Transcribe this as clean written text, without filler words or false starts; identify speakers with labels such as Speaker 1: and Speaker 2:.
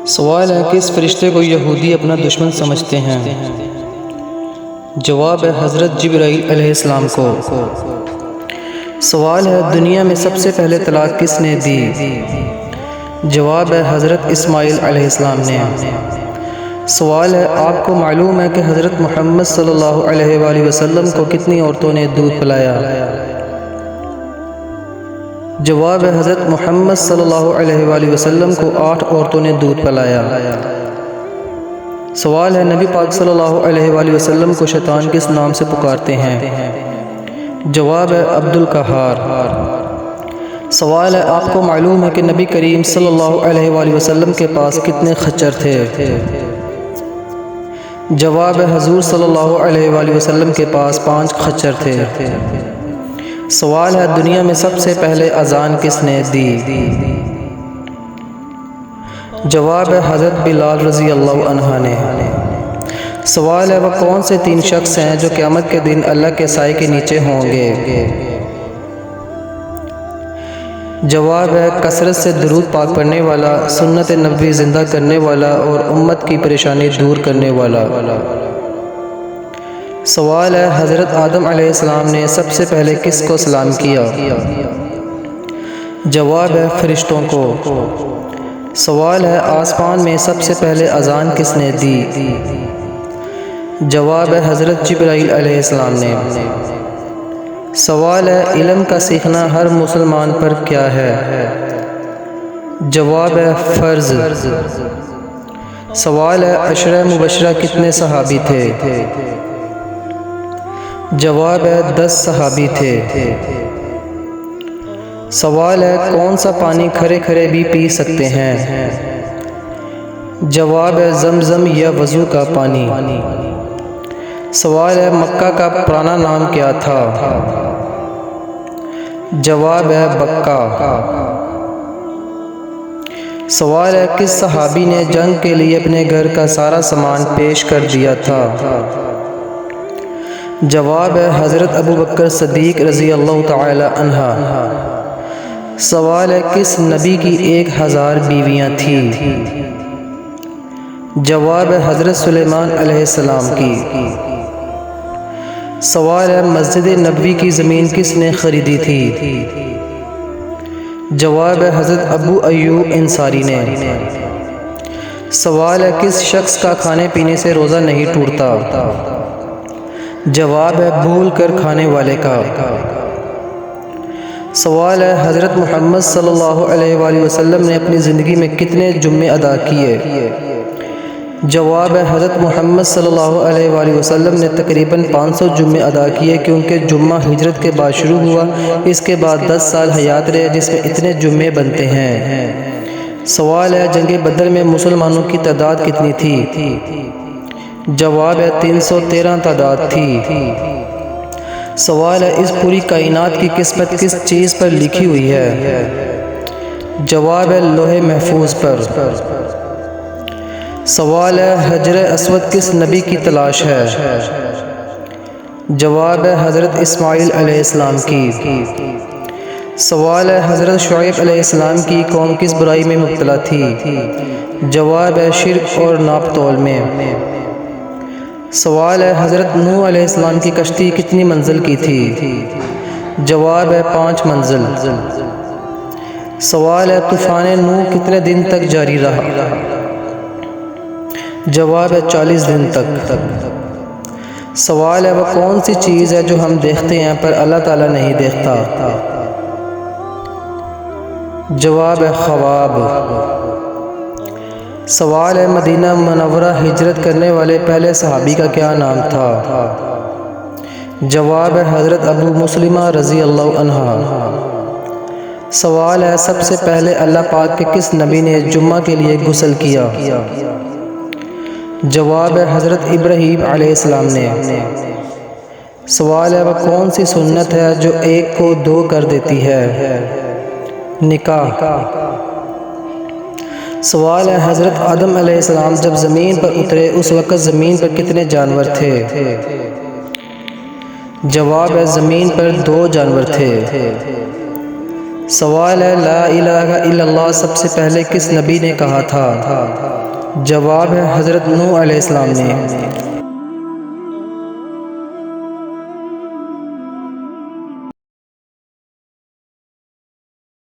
Speaker 1: سوال ہے کہ اس فرشتے کو یہودی اپنا دشمن سمجھتے ہیں؟ جواب ہے حضرت جبرائیل علیہ السلام کو۔ سوال ہے دنیا میں سب سے پہلے طلاق کس نے دی؟ جواب ہے حضرت اسماعیل علیہ السلام نے۔ سوال ہے آپ کو معلوم ہے کہ حضرت محمد صلی اللہ علیہ وآلہ وسلم کو کتنی عورتوں نے دودھ پلایا؟ جواب ہے حضرت محمد صلی اللہ علیہ وآلہ وسلم کو 8 عورتوں نے دودھ پلایا۔ سوال ہے نبی پاک صلی اللہ علیہ وآلہ وسلم کو شیطان کس نام سے پکارتے ہیں؟ جواب ہے عبد القہار۔ سوال ہے آپ کو معلوم ہے کہ نبی کریم صلی اللہ علیہ وآلہ وسلم کے پاس کتنے خچر تھے؟ جواب ہے حضور صلی اللہ علیہ وآلہ وسلم کے پاس 5 خچر تھے۔ سوال ہے دنیا میں سب سے پہلے اذان کس نے دی؟ جواب ہے حضرت بلال رضی اللہ عنہ نے۔ سوال ہے وہ کون سے 3 شخص ہیں جو قیامت کے دن اللہ کے سائے کے نیچے ہوں گے؟ جواب ہے کثرت سے درود پاک پڑھنے والا، سنت نبوی زندہ کرنے والا اور امت کی پریشانی دور کرنے والا۔ سوال ہے حضرت آدم علیہ السلام نے سب سے پہلے کس کو سلام کیا؟ جواب ہے فرشتوں کو۔ سوال ہے آسمان میں سب سے پہلے اذان کس نے دی؟ جواب ہے حضرت جبرائیل علیہ السلام نے۔ سوال ہے علم کا سیکھنا ہر مسلمان پر کیا ہے؟ جواب ہے فرض۔ سوال ہے عشرہ مبشرہ کتنے صحابی تھے؟ جواب ہے 10 صحابی تھے۔ سوال ہے کون سا پانی کھرے کھرے بھی پی سکتے ہیں؟ جواب ہے زمزم یا وضو کا پانی۔ سوال ہے مکہ کا پرانا نام کیا تھا؟ جواب ہے بکہ۔ سوال ہے کس صحابی نے جنگ کے لیے اپنے گھر کا سارا سامان پیش کر دیا تھا؟ جواب ہے حضرت ابو بکر صدیق رضی اللہ تعالی عنہ۔ سوال ہے کس نبی کی 1000 بیویاں تھیں؟ جواب ہے حضرت سلیمان علیہ السلام کی۔ سوال ہے مسجد نبوی کی زمین کس نے خریدی تھی؟ جواب ہے حضرت ابو ایوب انصاری نے۔ سوال ہے کس شخص کا کھانے پینے سے روزہ نہیں ٹوٹتا؟ جواب ہے بھول کر کھانے والے کا۔ سوال ہے حضرت محمد صلی اللہ علیہ وآلہ وسلم نے اپنی زندگی میں کتنے جمعے ادا کیے؟ جواب ہے حضرت محمد صلی اللہ علیہ وآلہ وسلم نے تقریباً 500 جمعے ادا کیے، کیونکہ جمعہ ہجرت کے بعد شروع ہوا، اس کے بعد 10 سال حیات رہے جس میں اتنے جمعے بنتے ہیں۔ سوال ہے جنگ بدر میں مسلمانوں کی تعداد کتنی تھی؟ جواب ہے 313 تعداد تھی۔ سوال ہے اس پوری کائنات کی قسمت کس چیز پر لکھی ہوئی ہے؟ جواب ہے لوح محفوظ پر۔ سوال ہے حجر اسود کس نبی کی تلاش ہے؟ جواب ہے حضرت اسماعیل علیہ السلام کی۔ سوال ہے حضرت شعیب علیہ السلام کی قوم کس برائی میں مبتلا تھی؟ جواب ہے شرک اور ناپ تول میں۔ سوال ہے حضرت نوح علیہ السلام کی کشتی کتنی منزل کی تھی؟ جواب ہے 5 منزل۔ سوال ہے طوفان نوح کتنے دن تک جاری رہا؟ جواب ہے 40 دن تک۔ سوال ہے وہ کون سی چیز ہے جو ہم دیکھتے ہیں پر اللہ تعالیٰ نہیں دیکھتا؟ جواب ہے خواب۔ سوال ہے مدینہ منورہ ہجرت کرنے والے پہلے صحابی کا کیا نام تھا؟ جواب ہے حضرت ابو مسلمہ رضی اللہ عنہ۔ سوال ہے سب سے پہلے اللہ پاک کے کس نبی نے جمعہ کے لیے غسل کیا؟ جواب ہے حضرت ابراہیم علیہ السلام نے۔ سوال ہے وہ کون سی سنت ہے جو ایک کو 2 کر دیتی ہے؟ نکاح۔ سوال ہے حضرت آدم علیہ السلام جب زمین پر اترے اس وقت زمین پر کتنے جانور تھے؟ جواب ہے زمین پر 2 جانور تھے۔ سوال ہے لا الہ الا اللہ سب سے پہلے کس نبی نے کہا تھا؟ جواب ہے حضرت نوح علیہ السلام نے۔